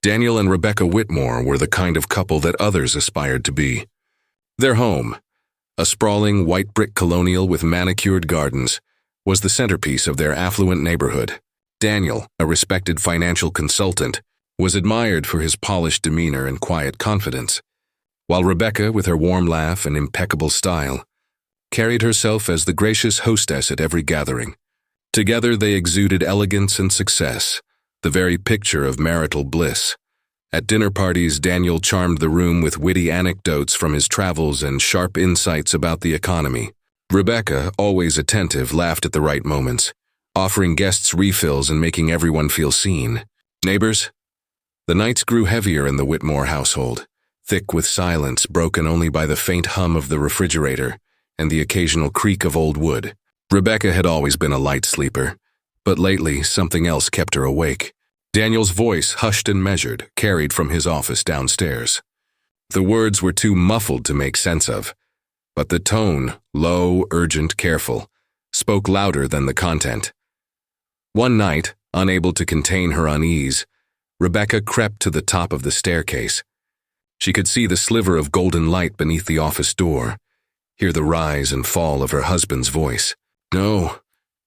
Daniel and Rebecca Whitmore were the kind of couple that others aspired to be. Their home, a sprawling white brick colonial with manicured gardens, was the centerpiece of their affluent neighborhood. Daniel, a respected financial consultant, was admired for his polished demeanor and quiet confidence, while Rebecca, with her warm laugh and impeccable style, carried herself as the gracious hostess at every gathering. Together they exuded elegance and success, the very picture of marital bliss. At dinner parties, Daniel charmed the room with witty anecdotes from his travels and sharp insights about the economy. Rebecca, always attentive, laughed at the right moments, offering guests refills and making everyone feel seen. Neighbors? The nights grew heavier in the Whitmore household, thick with silence broken only by the faint hum of the refrigerator and the occasional creak of old wood. Rebecca had always been a light sleeper, but lately something else kept her awake. Daniel's voice, hushed and measured, carried from his office downstairs. The words were too muffled to make sense of, but the tone, low, urgent, careful, spoke louder than the content. One night, unable to contain her unease, Rebecca crept to the top of the staircase. She could see the sliver of golden light beneath the office door, hear the rise and fall of her husband's voice. "No,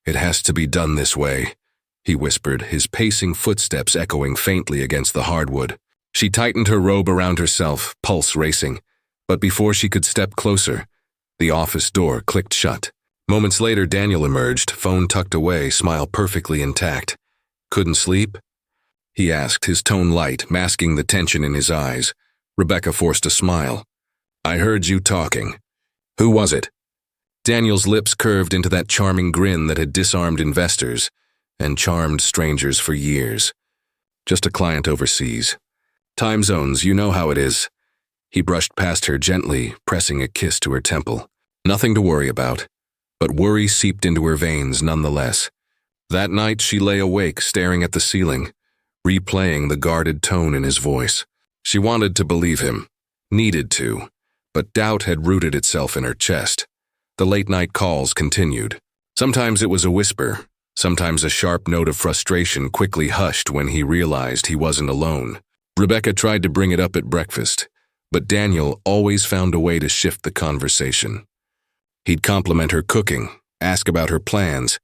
it has to be done this way," he whispered, his pacing footsteps echoing faintly against the hardwood. She tightened her robe around herself, pulse racing, but before she could step closer, the office door clicked shut. Moments later, Daniel emerged, phone tucked away, smile perfectly intact. "Couldn't sleep?" he asked, his tone light, masking the tension in his eyes. Rebecca forced a smile. "I heard you talking. Who was it?" Daniel's lips curved into that charming grin that had disarmed investors and charmed strangers for years. "Just a client overseas. Time zones, you know how it is." He brushed past her gently, pressing a kiss to her temple. Nothing to worry about, but worry seeped into her veins nonetheless. That night she lay awake, staring at the ceiling, replaying the guarded tone in his voice. She wanted to believe him, needed to, but doubt had rooted itself in her chest. The late-night calls continued. Sometimes it was a whisper, sometimes a sharp note of frustration quickly hushed when he realized he wasn't alone. Rebecca tried to bring it up at breakfast, but Daniel always found a way to shift the conversation. He'd compliment her cooking, ask about her plans,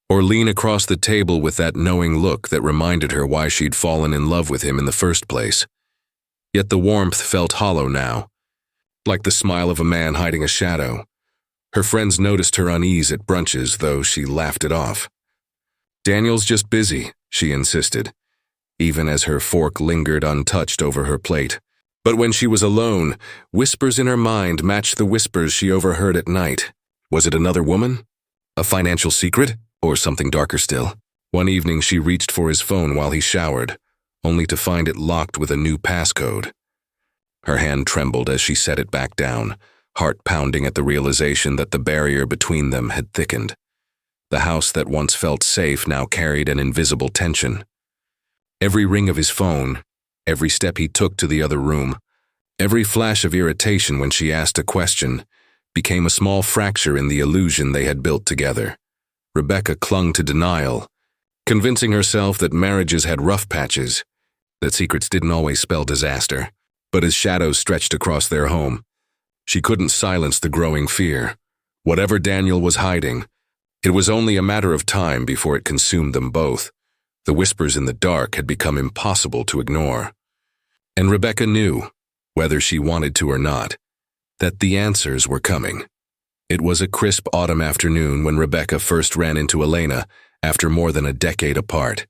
or lean across the table with that knowing look that reminded her why she'd fallen in love with him in the first place. Yet the warmth felt hollow now, like the smile of a man hiding a shadow. Her friends noticed her unease at brunches, though she laughed it off. "Daniel's just busy," she insisted, even as her fork lingered untouched over her plate. But when she was alone, whispers in her mind matched the whispers she overheard at night. Was it another woman? A financial secret? Or something darker still? One evening she reached for his phone while he showered, only to find it locked with a new passcode. Her hand trembled as she set it back down, heart pounding at the realization that the barrier between them had thickened. The house that once felt safe now carried an invisible tension. Every ring of his phone, every step he took to the other room, every flash of irritation when she asked a question, became a small fracture in the illusion they had built together. Rebecca clung to denial, convincing herself that marriages had rough patches, that secrets didn't always spell disaster. But as shadows stretched across their home, she couldn't silence the growing fear. Whatever Daniel was hiding, it was only a matter of time before it consumed them both. The whispers in the dark had become impossible to ignore. And Rebecca knew, whether she wanted to or not, that the answers were coming. It was a crisp autumn afternoon when Rebecca first ran into Elena after more than a decade apart.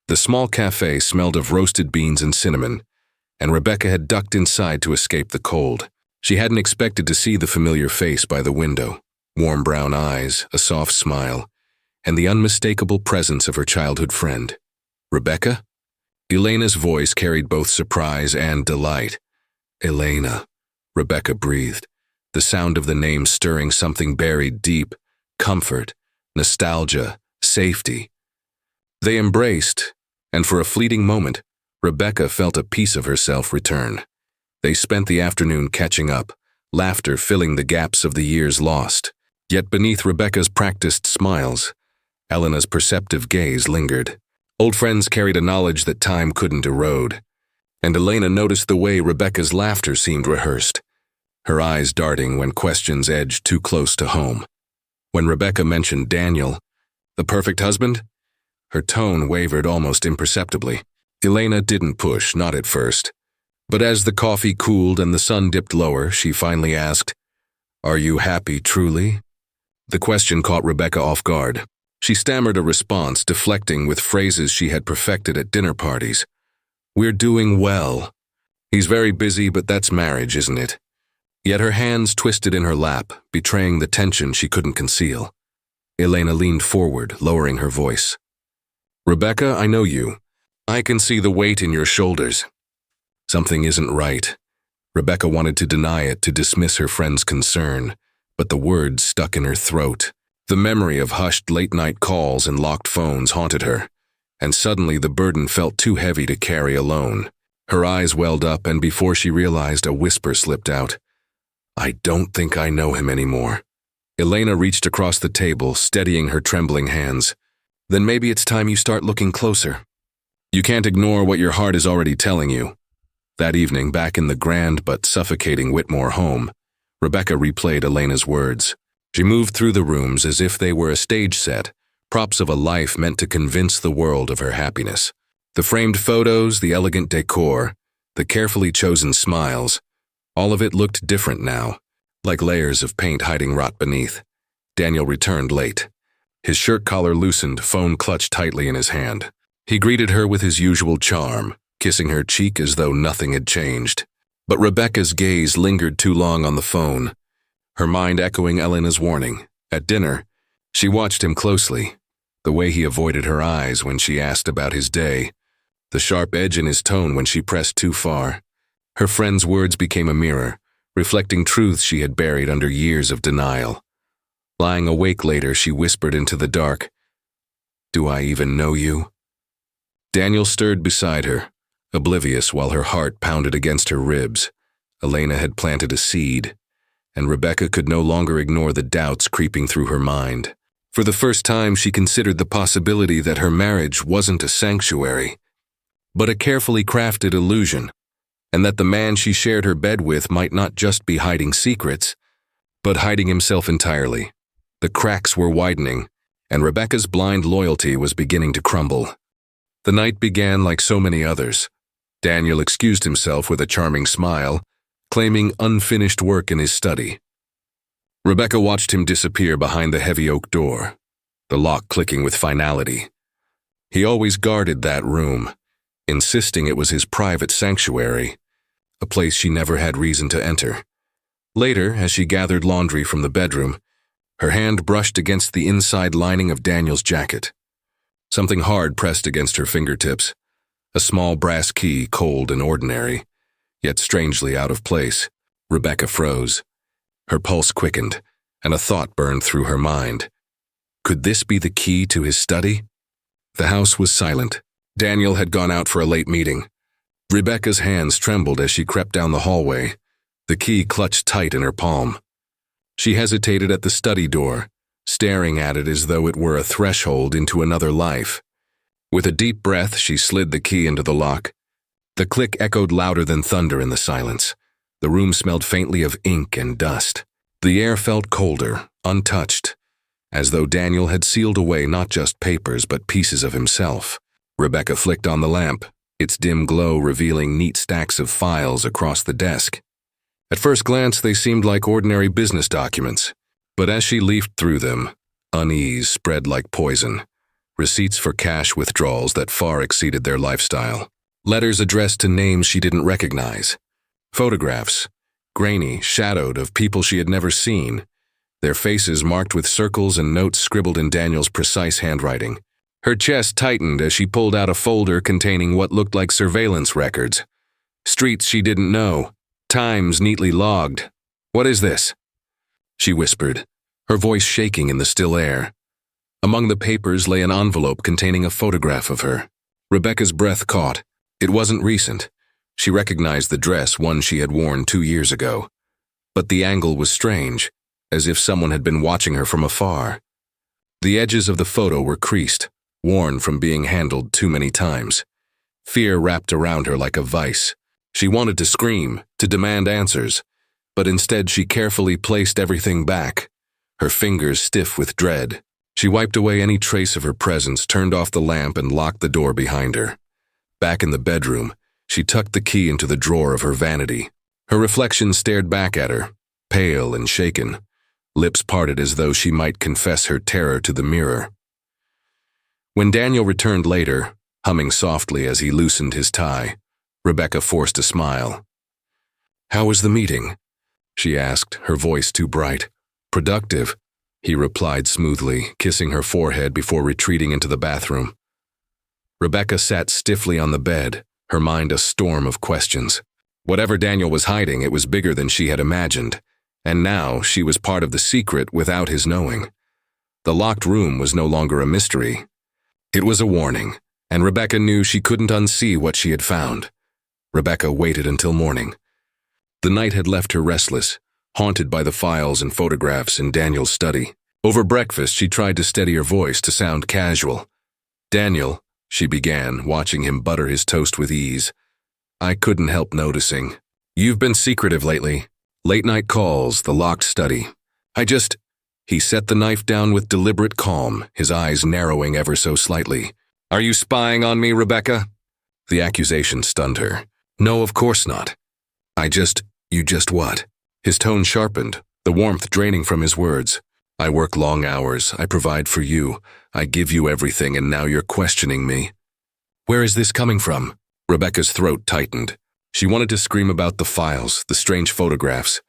The small cafe smelled of roasted beans and cinnamon, and Rebecca had ducked inside to escape the cold. She hadn't expected to see the familiar face by the window, warm brown eyes, a soft smile, and the unmistakable presence of her childhood friend. "Rebecca?" Elena's voice carried both surprise and delight. "Elena," Rebecca breathed, the sound of the name stirring something buried deep, comfort, nostalgia, safety. They embraced, and for a fleeting moment, Rebecca felt a piece of herself return. They spent the afternoon catching up, laughter filling the gaps of the years lost. Yet beneath Rebecca's practiced smiles, Elena's perceptive gaze lingered. Old friends carried a knowledge that time couldn't erode, and Elena noticed the way Rebecca's laughter seemed rehearsed, her eyes darting when questions edged too close to home. When Rebecca mentioned Daniel, the perfect husband, her tone wavered almost imperceptibly. Elena didn't push, not at first. But as the coffee cooled and the sun dipped lower, she finally asked, "Are you happy, truly?" The question caught Rebecca off guard. She stammered a response, deflecting with phrases she had perfected at dinner parties. "We're doing well. He's very busy, but that's marriage, isn't it?" Yet her hands twisted in her lap, betraying the tension she couldn't conceal. Elena leaned forward, lowering her voice. "Rebecca, I know you. I can see the weight in your shoulders. Something isn't right." Rebecca wanted to deny it, to dismiss her friend's concern, but the words stuck in her throat. The memory of hushed late-night calls and locked phones haunted her, and suddenly the burden felt too heavy to carry alone. Her eyes welled up, and before she realized, a whisper slipped out. "I don't think I know him anymore." Elena reached across the table, steadying her trembling hands. "Then maybe it's time you start looking closer. You can't ignore what your heart is already telling you." That evening, back in the grand but suffocating Whitmore home, Rebecca replayed Elena's words. She moved through the rooms as if they were a stage set, props of a life meant to convince the world of her happiness. The framed photos, the elegant decor, the carefully chosen smiles, all of it looked different now, like layers of paint hiding rot beneath. Daniel returned late. His shirt collar loosened, phone clutched tightly in his hand. He greeted her with his usual charm, kissing her cheek as though nothing had changed. But Rebecca's gaze lingered too long on the phone, her mind echoing Elena's warning. At dinner, she watched him closely, the way he avoided her eyes when she asked about his day, the sharp edge in his tone when she pressed too far. Her friend's words became a mirror, reflecting truths she had buried under years of denial. Lying awake later, she whispered into the dark, "Do I even know you?" Daniel stirred beside her, oblivious while her heart pounded against her ribs. Elena had planted a seed, and Rebecca could no longer ignore the doubts creeping through her mind. For the first time, she considered the possibility that her marriage wasn't a sanctuary, but a carefully crafted illusion, and that the man she shared her bed with might not just be hiding secrets, but hiding himself entirely. The cracks were widening, and Rebecca's blind loyalty was beginning to crumble. The night began like so many others. Daniel excused himself with a charming smile, claiming unfinished work in his study. Rebecca watched him disappear behind the heavy oak door, the lock clicking with finality. He always guarded that room, insisting it was his private sanctuary, a place she never had reason to enter. Later, as she gathered laundry from the bedroom, her hand brushed against the inside lining of Daniel's jacket. Something hard pressed against her fingertips, a small brass key, cold and ordinary, yet strangely out of place. Rebecca froze. Her pulse quickened, and a thought burned through her mind. Could this be the key to his study? The house was silent. Daniel had gone out for a late meeting. Rebecca's hands trembled as she crept down the hallway, the key clutched tight in her palm. She hesitated at the study door, staring at it as though it were a threshold into another life. With a deep breath, she slid the key into the lock. The click echoed louder than thunder in the silence. The room smelled faintly of ink and dust. The air felt colder, untouched, as though Daniel had sealed away not just papers but pieces of himself. Rebecca flicked on the lamp, its dim glow revealing neat stacks of files across the desk. At first glance, they seemed like ordinary business documents, but as she leafed through them, unease spread like poison. Receipts for cash withdrawals that far exceeded their lifestyle. Letters addressed to names she didn't recognize. Photographs, grainy, shadowed, of people she had never seen, their faces marked with circles and notes scribbled in Daniel's precise handwriting. Her chest tightened as she pulled out a folder containing what looked like surveillance records. Streets she didn't know, times neatly logged. "What is this?" she whispered, her voice shaking in the still air. Among the papers lay an envelope containing a photograph of her. Rebecca's breath caught. It wasn't recent. She recognized the dress, one she had worn 2 years ago. But the angle was strange, as if someone had been watching her from afar. The edges of the photo were creased, worn from being handled too many times. Fear wrapped around her like a vice. She wanted to scream, to demand answers, but instead she carefully placed everything back, her fingers stiff with dread. She wiped away any trace of her presence, turned off the lamp, and locked the door behind her. Back in the bedroom, she tucked the key into the drawer of her vanity. Her reflection stared back at her, pale and shaken, lips parted as though she might confess her terror to the mirror. When Daniel returned later, humming softly as he loosened his tie, Rebecca forced a smile. "How was the meeting?" she asked, her voice too bright. "Productive," he replied smoothly, kissing her forehead before retreating into the bathroom. Rebecca sat stiffly on the bed, her mind a storm of questions. Whatever Daniel was hiding, it was bigger than she had imagined, and now she was part of the secret without his knowing. The locked room was no longer a mystery. It was a warning, and Rebecca knew she couldn't unsee what she had found. Rebecca waited until morning. The night had left her restless, haunted by the files and photographs in Daniel's study. Over breakfast, she tried to steady her voice to sound casual. "Daniel," she began, watching him butter his toast with ease. "I couldn't help noticing. You've been secretive lately. Late-night calls, the locked study. He set the knife down with deliberate calm, his eyes narrowing ever so slightly. "Are you spying on me, Rebecca?" The accusation stunned her. "No, of course not. You just what?" His tone sharpened, the warmth draining from his words. "I work long hours, I provide for you, I give you everything, and now you're questioning me." "Where is this coming from?" Rebecca's throat tightened. She wanted to scream about the files, the strange photographs,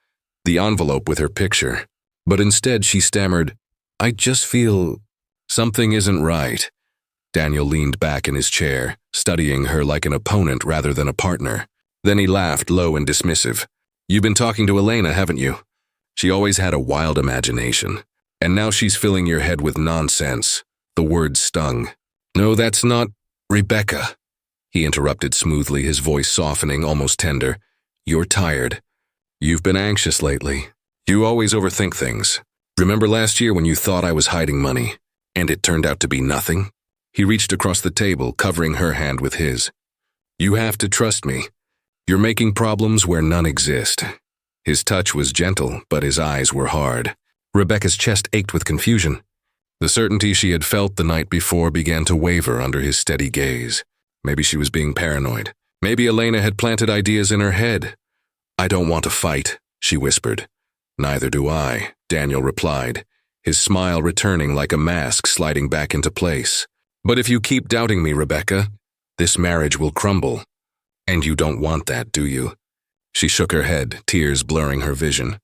the envelope with her picture. But instead she stammered, "I just feel something isn't right." Daniel leaned back in his chair, studying her like an opponent rather than a partner. Then he laughed, low and dismissive. "You've been talking to Elena, haven't you? She always had a wild imagination. And now she's filling your head with nonsense." The words stung. "No, that's not Rebecca," he interrupted smoothly, his voice softening, almost tender. "You're tired. You've been anxious lately. You always overthink things. Remember last year when you thought I was hiding money, and it turned out to be nothing?" He reached across the table, covering her hand with his. "You have to trust me. You're making problems where none exist." His touch was gentle, but his eyes were hard. Rebecca's chest ached with confusion. The certainty she had felt the night before began to waver under his steady gaze. Maybe she was being paranoid. Maybe Elena had planted ideas in her head. "I don't want to fight," she whispered. "Neither do I," Daniel replied, his smile returning like a mask sliding back into place. "But if you keep doubting me, Rebecca, this marriage will crumble. And you don't want that, do you?" She shook her head, tears blurring her vision.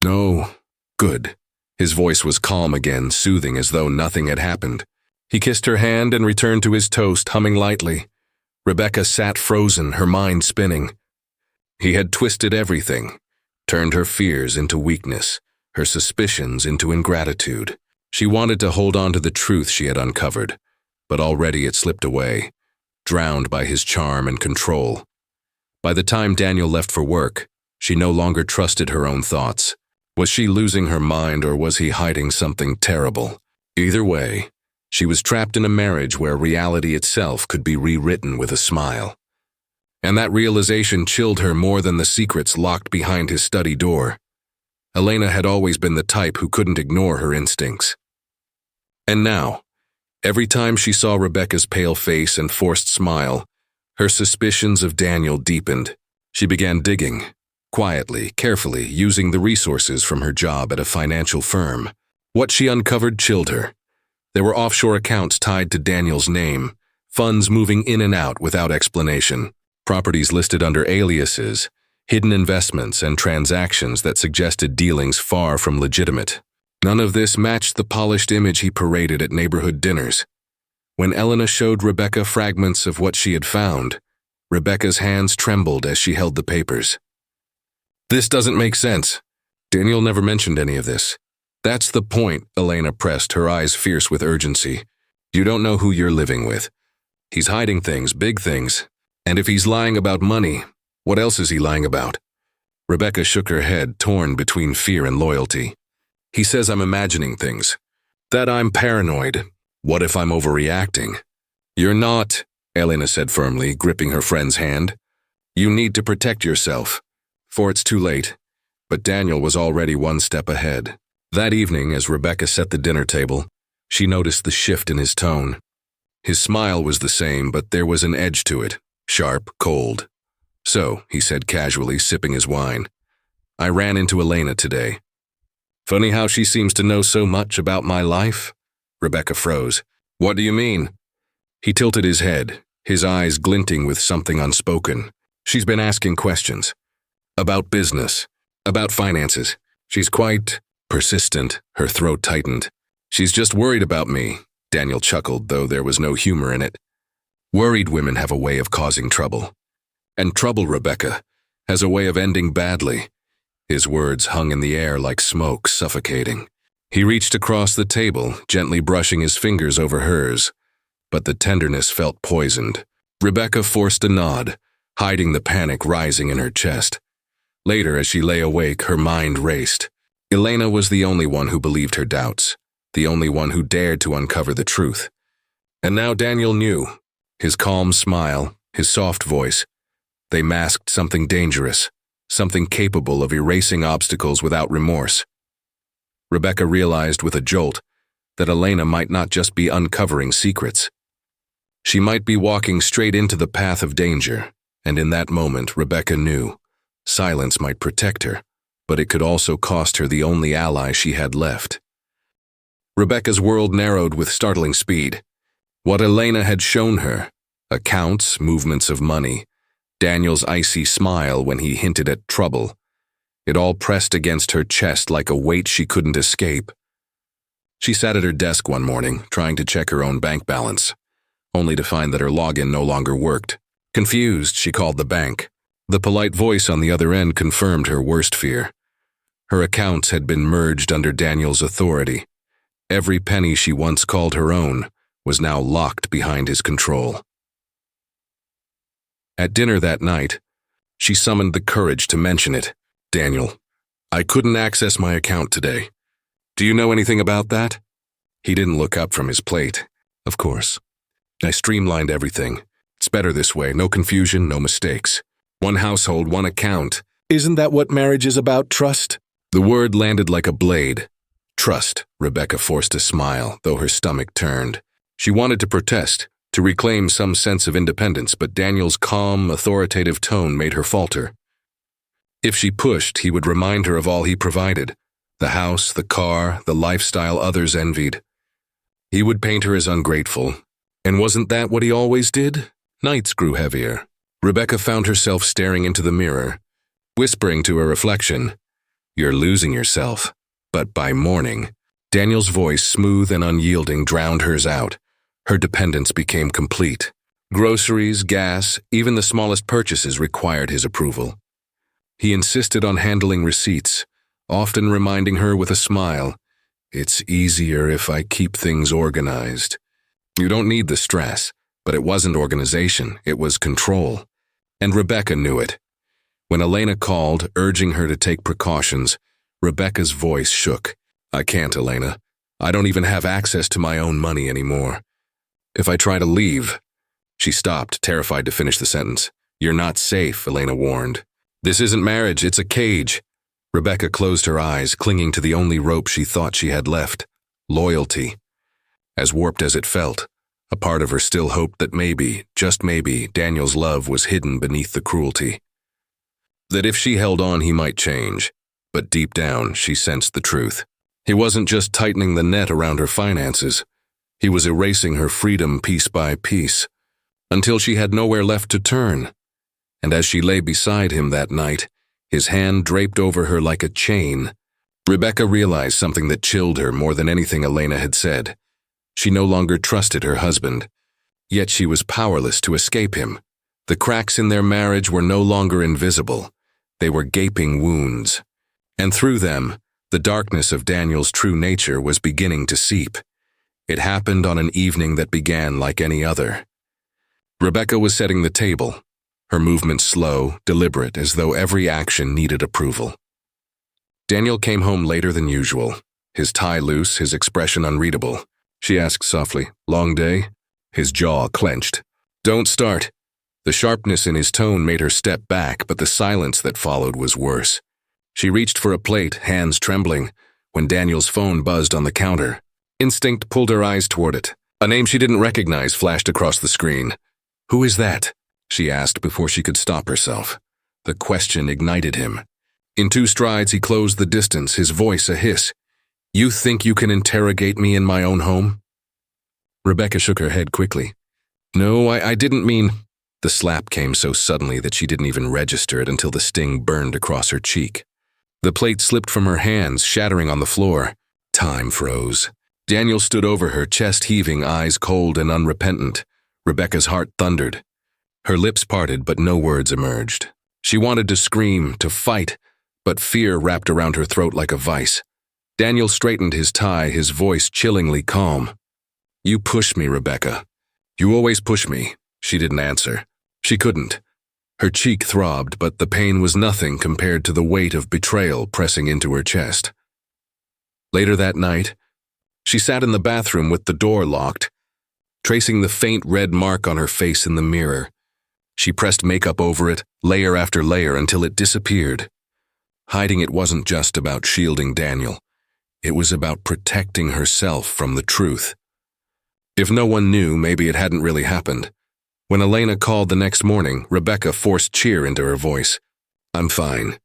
"No. Good." His voice was calm again, soothing as though nothing had happened. He kissed her hand and returned to his toast, humming lightly. Rebecca sat frozen, her mind spinning. He had twisted everything, turned her fears into weakness, her suspicions into ingratitude. She wanted to hold on to the truth she had uncovered, but already it slipped away, drowned by his charm and control. By the time Daniel left for work, she no longer trusted her own thoughts. Was she losing her mind, or was he hiding something terrible? Either way, she was trapped in a marriage where reality itself could be rewritten with a smile. And that realization chilled her more than the secrets locked behind his study door. Elena had always been the type who couldn't ignore her instincts. And now, every time she saw Rebecca's pale face and forced smile, her suspicions of Daniel deepened. She began digging, quietly, carefully, using the resources from her job at a financial firm. What she uncovered chilled her. There were offshore accounts tied to Daniel's name, funds moving in and out without explanation, properties listed under aliases, hidden investments and transactions that suggested dealings far from legitimate. None of this matched the polished image he paraded at neighborhood dinners. When Elena showed Rebecca fragments of what she had found, Rebecca's hands trembled as she held the papers. "This doesn't make sense. Daniel never mentioned any of this." "That's the point," Elena pressed, her eyes fierce with urgency. "You don't know who you're living with. He's hiding things, big things. And if he's lying about money, what else is he lying about?" Rebecca shook her head, torn between fear and loyalty. "He says I'm imagining things. That I'm paranoid. What if I'm overreacting?" "You're not," Elena said firmly, gripping her friend's hand. You need to protect yourself, for it's too late. But Daniel was already one step ahead. That evening, as Rebecca set the dinner table, she noticed the shift in his tone. His smile was the same, but there was an edge to it, sharp, cold. So, he said casually, sipping his wine, I ran into Elena today. Funny how she seems to know so much about my life? Rebecca froze. What do you mean? He tilted his head, his eyes glinting with something unspoken. She's been asking questions. About business. About finances. She's quite persistent. Her throat tightened. She's just worried about me. Daniel chuckled, though there was no humor in it. Worried women have a way of causing trouble. And trouble, Rebecca, has a way of ending badly. His words hung in the air like smoke, suffocating. He reached across the table, gently brushing his fingers over hers. But the tenderness felt poisoned. Rebecca forced a nod, hiding the panic rising in her chest. Later, as she lay awake, her mind raced. Elena was the only one who believed her doubts, the only one who dared to uncover the truth. And now Daniel knew. His calm smile, his soft voice, they masked something dangerous, something capable of erasing obstacles without remorse. Rebecca realized with a jolt that Elena might not just be uncovering secrets. She might be walking straight into the path of danger, and in that moment Rebecca knew. Silence might protect her, but it could also cost her the only ally she had left. Rebecca's world narrowed with startling speed. What Elena had shown her, accounts, movements of money, Daniel's icy smile when he hinted at trouble, it all pressed against her chest like a weight she couldn't escape. She sat at her desk one morning, trying to check her own bank balance, only to find that her login no longer worked. Confused, she called the bank. The polite voice on the other end confirmed her worst fear. Her accounts had been merged under Daniel's authority. Every penny she once called her own was now locked behind his control. At dinner that night, she summoned the courage to mention it. Daniel, I couldn't access my account today. Do you know anything about that? He didn't look up from his plate. Of course. I streamlined everything. It's better this way, no confusion, no mistakes. One household, one account. Isn't that what marriage is about, trust? The word landed like a blade. Trust, Rebecca forced a smile, though her stomach turned. She wanted to protest, to reclaim some sense of independence, but Daniel's calm, authoritative tone made her falter. If she pushed, he would remind her of all he provided. The house, the car, the lifestyle others envied. He would paint her as ungrateful. And wasn't that what he always did? Nights grew heavier. Rebecca found herself staring into the mirror, whispering to her reflection, You're losing yourself. But by morning, Daniel's voice, smooth and unyielding, drowned hers out. Her dependence became complete. Groceries, gas, even the smallest purchases required his approval. He insisted on handling receipts, often reminding her with a smile, It's easier if I keep things organized. You don't need the stress, but it wasn't organization, it was control. And Rebecca knew it. When Elena called, urging her to take precautions, Rebecca's voice shook. I can't, Elena. I don't even have access to my own money anymore. If I try to leave... She stopped, terrified to finish the sentence. You're not safe, Elena warned. This isn't marriage, it's a cage. Rebecca closed her eyes, clinging to the only rope she thought she had left. Loyalty. As warped as it felt, a part of her still hoped that maybe, just maybe, Daniel's love was hidden beneath the cruelty. That if she held on, he might change. But deep down, she sensed the truth. He wasn't just tightening the net around her finances. He was erasing her freedom piece by piece, until she had nowhere left to turn. And as she lay beside him that night, his hand draped over her like a chain, Rebecca realized something that chilled her more than anything Elena had said. She no longer trusted her husband, yet she was powerless to escape him. The cracks in their marriage were no longer invisible. They were gaping wounds. And through them, the darkness of Daniel's true nature was beginning to seep. It happened on an evening that began like any other. Rebecca was setting the table, her movements slow, deliberate, as though every action needed approval. Daniel came home later than usual, his tie loose, his expression unreadable. She asked softly, Long day? His jaw clenched. Don't start. The sharpness in his tone made her step back, but the silence that followed was worse. She reached for a plate, hands trembling, when Daniel's phone buzzed on the counter. Instinct pulled her eyes toward it. A name she didn't recognize flashed across the screen. "Who is that?" she asked before she could stop herself. The question ignited him. In 2 strides, he closed the distance, his voice a hiss. "You think you can interrogate me in my own home?" Rebecca shook her head quickly. "No, I didn't mean—" The slap came so suddenly that she didn't even register it until the sting burned across her cheek. The plate slipped from her hands, shattering on the floor. Time froze. Daniel stood over her, chest heaving, eyes cold and unrepentant. Rebecca's heart thundered. Her lips parted, but no words emerged. She wanted to scream, to fight, but fear wrapped around her throat like a vice. Daniel straightened his tie, his voice chillingly calm. "You push me, Rebecca. You always push me." She didn't answer. She couldn't. Her cheek throbbed, but the pain was nothing compared to the weight of betrayal pressing into her chest. Later that night, she sat in the bathroom with the door locked, tracing the faint red mark on her face in the mirror. She pressed makeup over it, layer after layer, until it disappeared. Hiding it wasn't just about shielding Daniel. It was about protecting herself from the truth. If no one knew, maybe it hadn't really happened. When Elena called the next morning, Rebecca forced cheer into her voice. "I'm fine.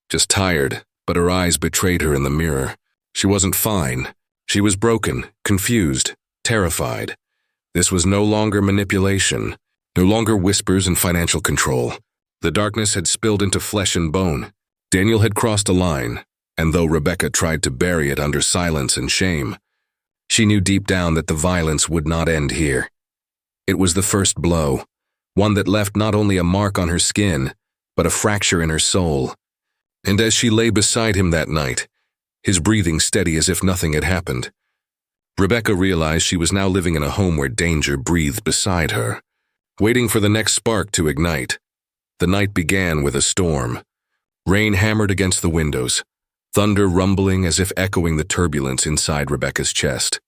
Just tired," but her eyes betrayed her in the mirror. She wasn't fine. She was broken, confused, terrified. This was no longer manipulation, no longer whispers and financial control. The darkness had spilled into flesh and bone. Daniel had crossed a line, and though Rebecca tried to bury it under silence and shame, she knew deep down that the violence would not end here. It was the first blow, one that left not only a mark on her skin, but a fracture in her soul. And as she lay beside him that night, his breathing steady as if nothing had happened, Rebecca realized she was now living in a home where danger breathed beside her, waiting for the next spark to ignite. The night began with a storm. Rain hammered against the windows, thunder rumbling as if echoing the turbulence inside Rebecca's chest.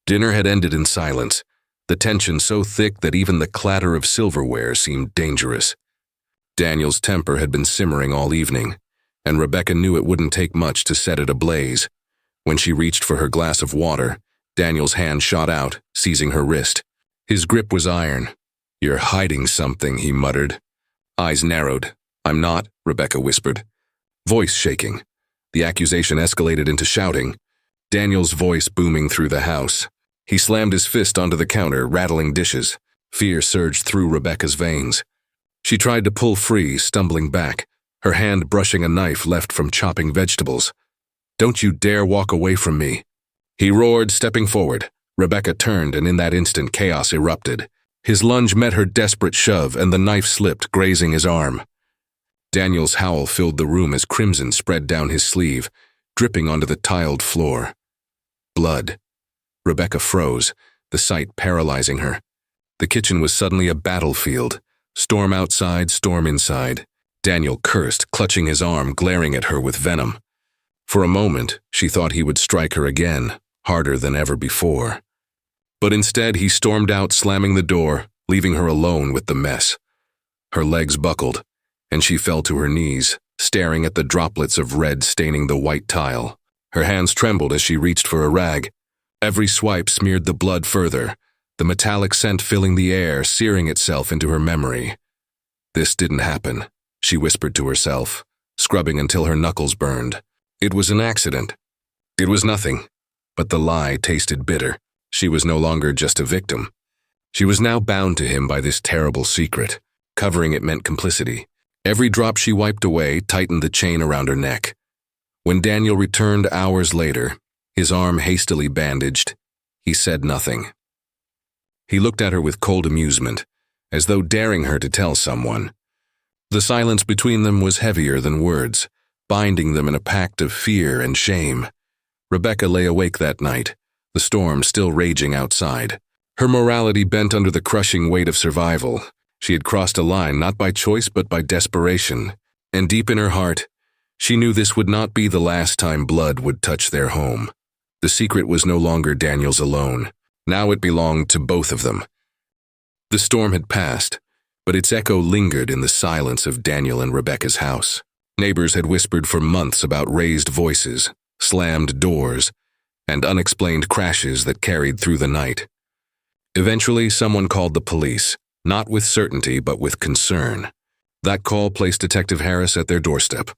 Dinner had ended in silence, the tension so thick that even the clatter of silverware seemed dangerous. Daniel's temper had been simmering all evening, and Rebecca knew it wouldn't take much to set it ablaze. When she reached for her glass of water, Daniel's hand shot out, seizing her wrist. His grip was iron. "You're hiding something," he muttered. Eyes narrowed. "I'm not," Rebecca whispered. Voice shaking. The accusation escalated into shouting, Daniel's voice booming through the house. He slammed his fist onto the counter, rattling dishes. Fear surged through Rebecca's veins. She tried to pull free, stumbling back, her hand brushing a knife left from chopping vegetables. "Don't you dare walk away from me," he roared, stepping forward. Rebecca turned, and in that instant chaos erupted. His lunge met her desperate shove, and the knife slipped, grazing his arm. Daniel's howl filled the room as crimson spread down his sleeve, dripping onto the tiled floor. Blood. Rebecca froze, the sight paralyzing her. The kitchen was suddenly a battlefield. Storm outside, storm inside. Daniel cursed, clutching his arm, glaring at her with venom. For a moment, she thought he would strike her again, harder than ever before. But instead, he stormed out, slamming the door, leaving her alone with the mess. Her legs buckled, and she fell to her knees, staring at the droplets of red staining the white tile. Her hands trembled as she reached for a rag. Every swipe smeared the blood further, the metallic scent filling the air, searing itself into her memory. This didn't happen, she whispered to herself, scrubbing until her knuckles burned. It was an accident. It was nothing. But the lie tasted bitter. She was no longer just a victim. She was now bound to him by this terrible secret. Covering it meant complicity. Every drop she wiped away tightened the chain around her neck. When Daniel returned hours later, his arm hastily bandaged, he said nothing. He looked at her with cold amusement, as though daring her to tell someone. The silence between them was heavier than words, binding them in a pact of fear and shame. Rebecca lay awake that night, the storm still raging outside. Her morality bent under the crushing weight of survival. She had crossed a line not by choice but by desperation, and deep in her heart, she knew this would not be the last time blood would touch their home. The secret was no longer Daniel's alone. Now it belonged to both of them. The storm had passed, but its echo lingered in the silence of Daniel and Rebecca's house. Neighbors had whispered for months about raised voices, slammed doors, and unexplained crashes that carried through the night. Eventually, someone called the police, not with certainty but with concern. That call placed Detective Harris at their doorstep.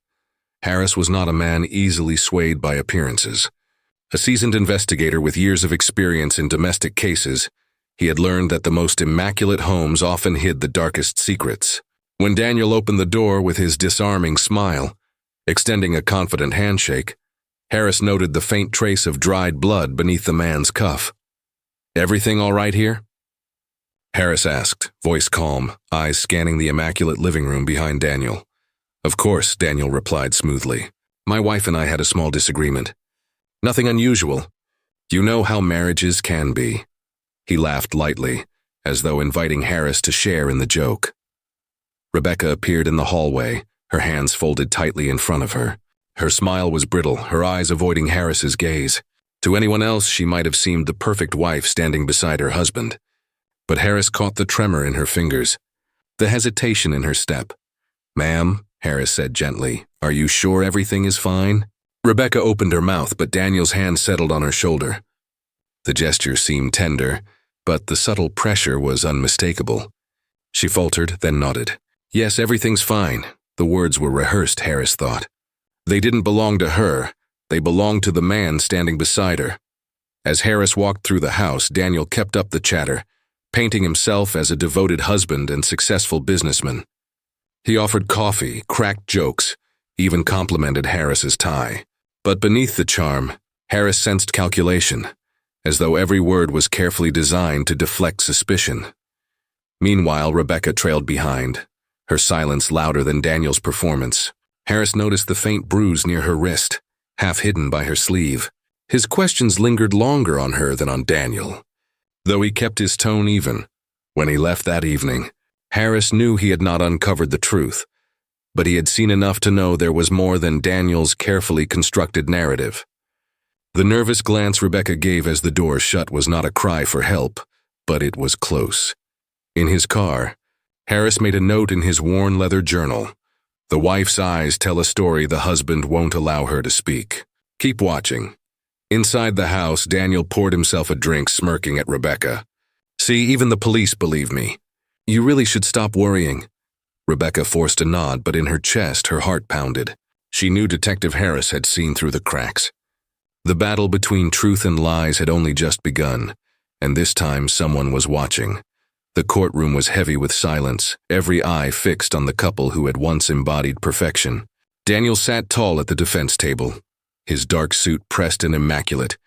Harris was not a man easily swayed by appearances. A seasoned investigator with years of experience in domestic cases, he had learned that the most immaculate homes often hid the darkest secrets. When Daniel opened the door with his disarming smile, extending a confident handshake, Harris noted the faint trace of dried blood beneath the man's cuff. "Everything all right here?" Harris asked, voice calm, eyes scanning the immaculate living room behind Daniel. "Of course," Daniel replied smoothly. "My wife and I had a small disagreement. Nothing unusual. You know how marriages can be." He laughed lightly, as though inviting Harris to share in the joke. Rebecca appeared in the hallway, her hands folded tightly in front of her. Her smile was brittle, her eyes avoiding Harris's gaze. To anyone else, she might have seemed the perfect wife standing beside her husband. But Harris caught the tremor in her fingers, the hesitation in her step. "Ma'am," Harris said gently, "are you sure everything is fine?" Rebecca opened her mouth, but Daniel's hand settled on her shoulder. The gesture seemed tender, but the subtle pressure was unmistakable. She faltered, then nodded. "Yes, everything's fine." The words were rehearsed, Harris thought. They didn't belong to her. They belonged to the man standing beside her. As Harris walked through the house, Daniel kept up the chatter, painting himself as a devoted husband and successful businessman. He offered coffee, cracked jokes, even complimented Harris's tie. But beneath the charm, Harris sensed calculation, as though every word was carefully designed to deflect suspicion. Meanwhile, Rebecca trailed behind, her silence louder than Daniel's performance. Harris noticed the faint bruise near her wrist, half hidden by her sleeve. His questions lingered longer on her than on Daniel. Though he kept his tone even, when he left that evening, Harris knew he had not uncovered the truth, but he had seen enough to know there was more than Daniel's carefully constructed narrative. The nervous glance Rebecca gave as the door shut was not a cry for help, but it was close. In his car, Harris made a note in his worn leather journal. The wife's eyes tell a story the husband won't allow her to speak. Keep watching. Inside the house, Daniel poured himself a drink, smirking at Rebecca. "See, even the police believe me. You really should stop worrying." Rebecca forced a nod, but in her chest, her heart pounded. She knew Detective Harris had seen through the cracks. The battle between truth and lies had only just begun, and this time someone was watching. The courtroom was heavy with silence, every eye fixed on the couple who had once embodied perfection. Daniel sat tall at the defense table, his dark suit pressed and immaculate,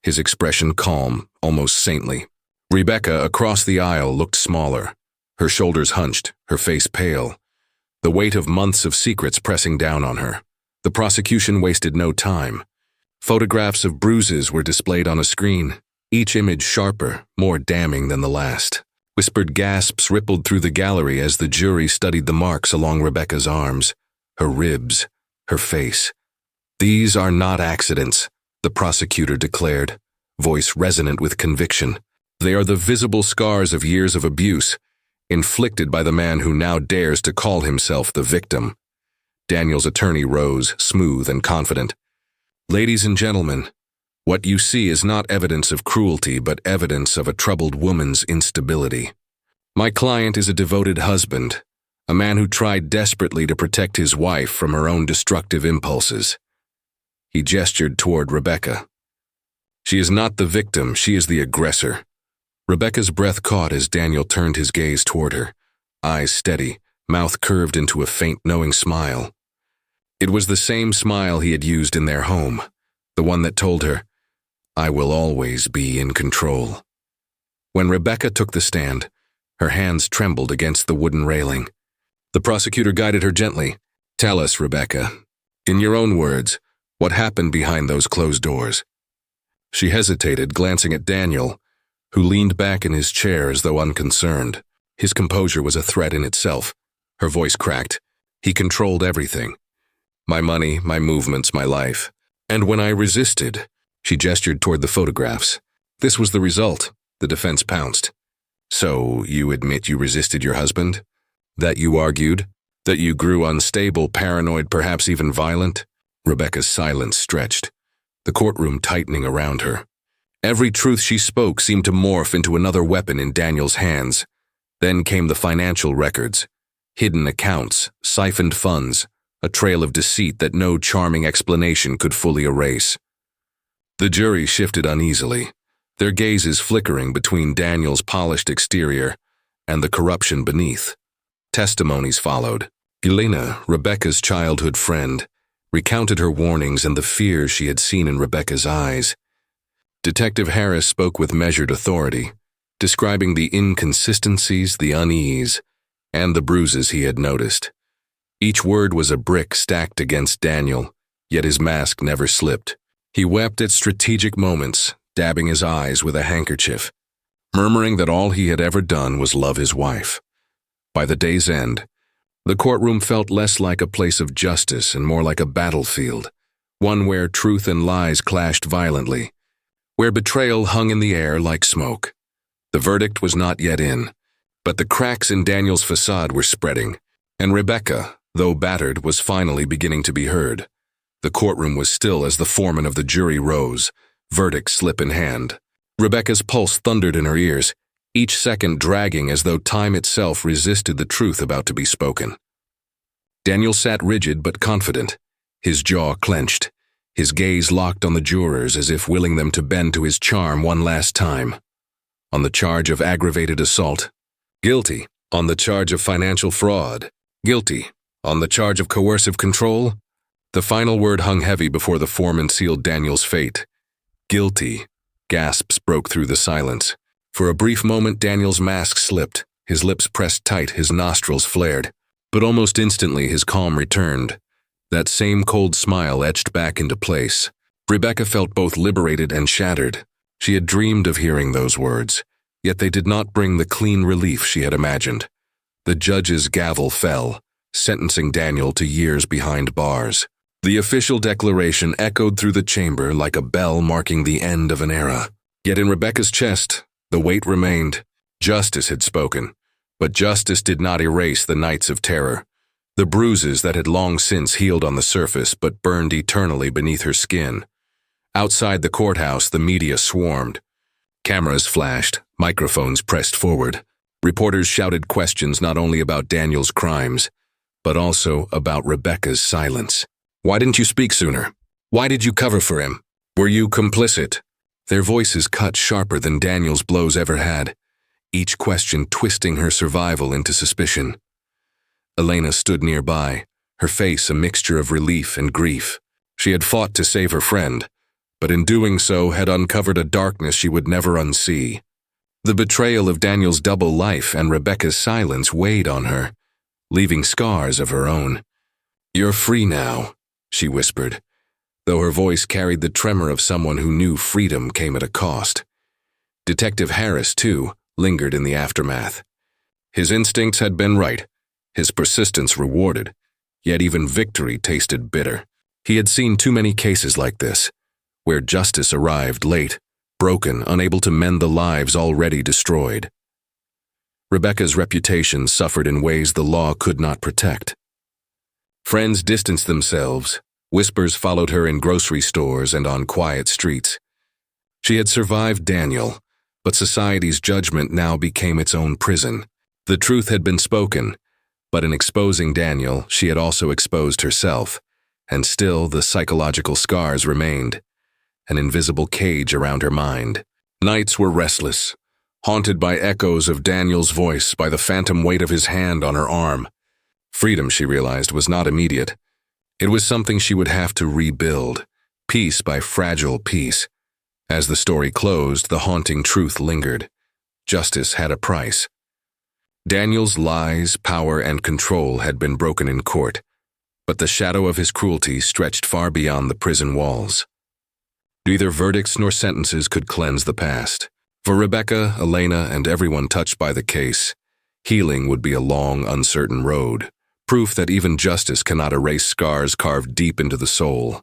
his expression calm, almost saintly. Rebecca, across the aisle, looked smaller, her shoulders hunched, her face pale, the weight of months of secrets pressing down on her. The prosecution wasted no time. Photographs of bruises were displayed on a screen, each image sharper, more damning than the last. Whispered gasps rippled through the gallery as the jury studied the marks along Rebecca's arms, her ribs, her face. "These are not accidents," the prosecutor declared, voice resonant with conviction. "They are the visible scars of years of abuse, inflicted by the man who now dares to call himself the victim." Daniel's attorney rose, smooth and confident. "Ladies and gentlemen, what you see is not evidence of cruelty, but evidence of a troubled woman's instability. My client is a devoted husband, a man who tried desperately to protect his wife from her own destructive impulses." He gestured toward Rebecca. "She is not the victim, she is the aggressor." Rebecca's breath caught as Daniel turned his gaze toward her, eyes steady, mouth curved into a faint, knowing smile. It was the same smile he had used in their home, the one that told her, "I will always be in control." When Rebecca took the stand, her hands trembled against the wooden railing. The prosecutor guided her gently. "Tell us, Rebecca, in your own words, what happened behind those closed doors?" She hesitated, glancing at Daniel, who leaned back in his chair as though unconcerned. His composure was a threat in itself. Her voice cracked. "He controlled everything. My money, my movements, my life. And when I resisted," she gestured toward the photographs. "This was the result." The defense pounced. So, you admit you resisted your husband? That you argued? That you grew unstable, paranoid, perhaps even violent? Rebecca's silence stretched, the courtroom tightening around her. Every truth she spoke seemed to morph into another weapon in Daniel's hands. Then came the financial records, hidden accounts, siphoned funds, a trail of deceit that no charming explanation could fully erase. The jury shifted uneasily, their gazes flickering between Daniel's polished exterior and the corruption beneath. Testimonies followed. Elena, Rebecca's childhood friend, recounted her warnings and the fear she had seen in Rebecca's eyes. Detective Harris spoke with measured authority, describing the inconsistencies, the unease, and the bruises he had noticed. Each word was a brick stacked against Daniel, yet his mask never slipped. He wept at strategic moments, dabbing his eyes with a handkerchief, murmuring that all he had ever done was love his wife. By the day's end, the courtroom felt less like a place of justice and more like a battlefield, one where truth and lies clashed violently, where betrayal hung in the air like smoke. The verdict was not yet in, but the cracks in Daniel's facade were spreading, and Rebecca, though battered, was finally beginning to be heard. The courtroom was still as the foreman of the jury rose, verdict slip in hand. Rebecca's pulse thundered in her ears, each second dragging as though time itself resisted the truth about to be spoken. Daniel sat rigid but confident, his jaw clenched, his gaze locked on the jurors as if willing them to bend to his charm one last time. On the charge of aggravated assault, guilty. On the charge of financial fraud, guilty. On the charge of coercive control, the final word hung heavy before the foreman sealed Daniel's fate. Guilty. Gasps broke through the silence. For a brief moment, Daniel's mask slipped, his lips pressed tight, his nostrils flared. But almost instantly, his calm returned. That same cold smile etched back into place. Rebecca felt both liberated and shattered. She had dreamed of hearing those words, yet they did not bring the clean relief she had imagined. The judge's gavel fell, sentencing Daniel to years behind bars. The official declaration echoed through the chamber like a bell marking the end of an era. Yet in Rebecca's chest, the weight remained. Justice had spoken, but justice did not erase the nights of terror, the bruises that had long since healed on the surface but burned eternally beneath her skin. Outside the courthouse, the media swarmed. Cameras flashed, microphones pressed forward. Reporters shouted questions not only about Daniel's crimes, but also about Rebecca's silence. Why didn't you speak sooner? Why did you cover for him? Were you complicit? Their voices cut sharper than Daniel's blows ever had, each question twisting her survival into suspicion. Elena stood nearby, her face a mixture of relief and grief. She had fought to save her friend, but in doing so had uncovered a darkness she would never unsee. The betrayal of Daniel's double life and Rebecca's silence weighed on her, leaving scars of her own. "You're free now," she whispered, though her voice carried the tremor of someone who knew freedom came at a cost. Detective Harris, too, lingered in the aftermath. His instincts had been right, his persistence rewarded, yet even victory tasted bitter. He had seen too many cases like this, where justice arrived late, broken, unable to mend the lives already destroyed. Rebecca's reputation suffered in ways the law could not protect. Friends distanced themselves. Whispers followed her in grocery stores and on quiet streets. She had survived Daniel, but society's judgment now became its own prison. The truth had been spoken, but in exposing Daniel, she had also exposed herself, and still the psychological scars remained, an invisible cage around her mind. Nights were restless, haunted by echoes of Daniel's voice, by the phantom weight of his hand on her arm. Freedom, she realized, was not immediate. It was something she would have to rebuild, piece by fragile piece. As the story closed, the haunting truth lingered. Justice had a price. Daniel's lies, power, and control had been broken in court, but the shadow of his cruelty stretched far beyond the prison walls. Neither verdicts nor sentences could cleanse the past. For Rebecca, Elena, and everyone touched by the case, healing would be a long, uncertain road. Proof that even justice cannot erase scars carved deep into the soul.